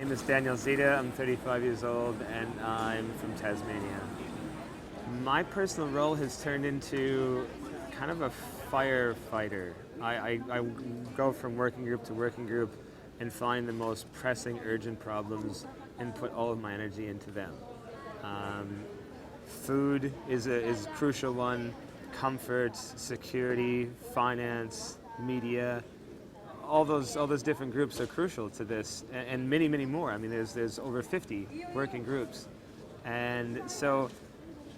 name is Daniel Zetah. I'm 35 years old and I'm from Tasmania. My personal role has turned into kind of a firefighter. I go from working group to working group and find the most pressing, urgent problems and put all of my energy into them. Food is a crucial one, comfort, security, finance, media. All those different groups are crucial to this, and many more. I mean, there's over 50 working groups, and so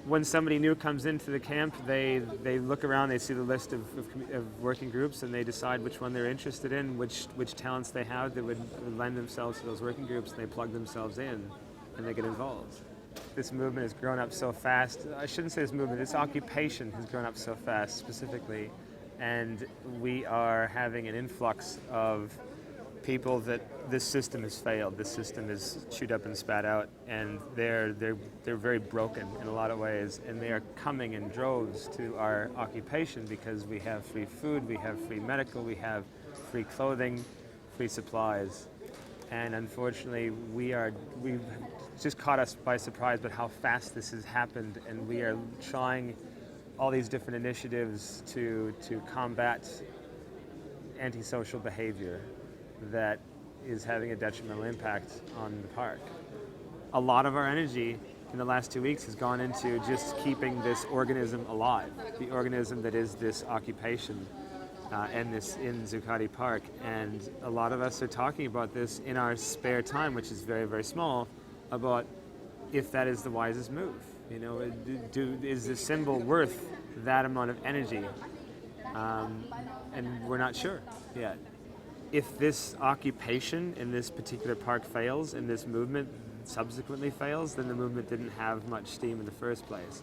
when somebody new comes into the camp, they look around, they see the list of working groups, and they decide which one they're interested in, which talents they have that would lend themselves to those working groups, and they plug themselves in, and they get involved. This movement has grown up so fast. I shouldn't say this movement, this occupation has grown up so fast specifically, and we are having an influx of people that this system has failed. This system is chewed up and spat out, and they're very broken in a lot of ways, and they are coming in droves to our occupation because we have free food, we have free medical, we have free clothing, free supplies, and unfortunately we've just caught us by surprise about how fast this has happened, and we are trying all these different initiatives to combat antisocial behavior that is having a detrimental impact on the park. A lot of our energy in the last 2 weeks has gone into just keeping this organism alive, the organism that is this occupation and this in Zuccotti Park. And a lot of us are talking about this in our spare time, which is very, very small, about if that is the wisest move. You know, is the symbol worth that amount of energy? And we're not sure yet. If this occupation in this particular park fails and this movement subsequently fails, then the movement didn't have much steam in the first place.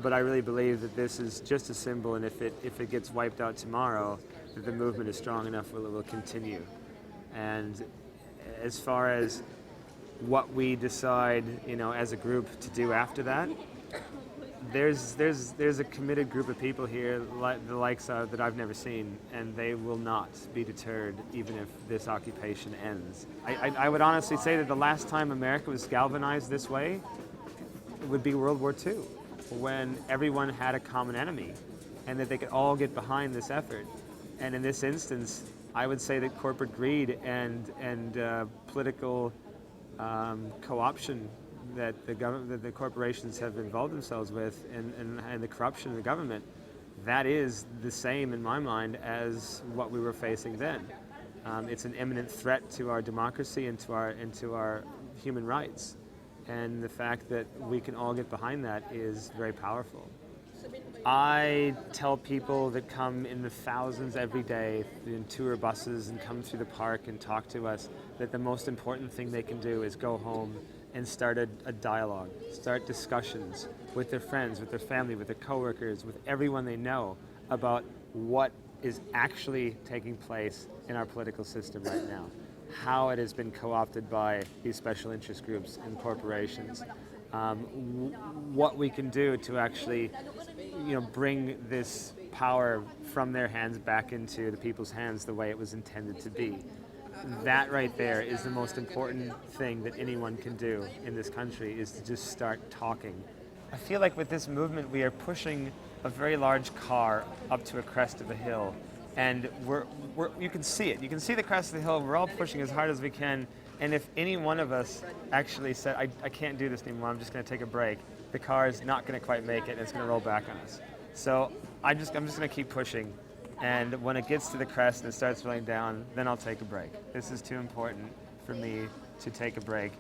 But I really believe that this is just a symbol, and if it gets wiped out tomorrow, that the movement is strong enough where it will continue. And as far as what we decide, you know, as a group to do after that, there's a committed group of people here, the likes of that I've never seen, and they will not be deterred even if this occupation ends. I would honestly say that the last time America was galvanized this way, it would be World War II, when everyone had a common enemy, and that they could all get behind this effort. And in this instance, I would say that corporate greed and political co-option that the corporations have involved themselves with, and the corruption in the government, that is the same in my mind as what we were facing then. It's an imminent threat to our democracy and to our human rights, and the fact that we can all get behind that is very powerful. I tell people that come in the thousands every day in tour buses and come through the park and talk to us that the most important thing they can do is go home and start a dialogue, start discussions with their friends, with their family, with their coworkers, with everyone they know about what is actually taking place in our political system right now, how it has been co-opted by these special interest groups and corporations, what we can do to actually, you know, bring this power from their hands back into the people's hands the way it was intended to be. That right there is the most important thing that anyone can do in this country, is to just start talking. I feel like with this movement we are pushing a very large car up to a crest of a hill, and you can see it. You can see the crest of the hill. We're all pushing as hard as we can, and if any one of us actually said, I can't do this anymore, I'm just going to take a break, the car is not going to quite make it, and it's going to roll back on us. So I'm just going to keep pushing. And when it gets to the crest and it starts rolling down, then I'll take a break. This is too important for me to take a break.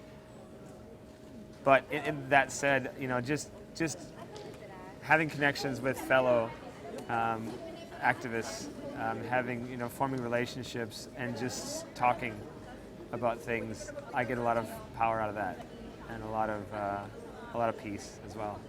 But in that said, you know, just having connections with fellow activists, having, you know, forming relationships and just talking about things, I get a lot of power out of that, and a lot of peace as well.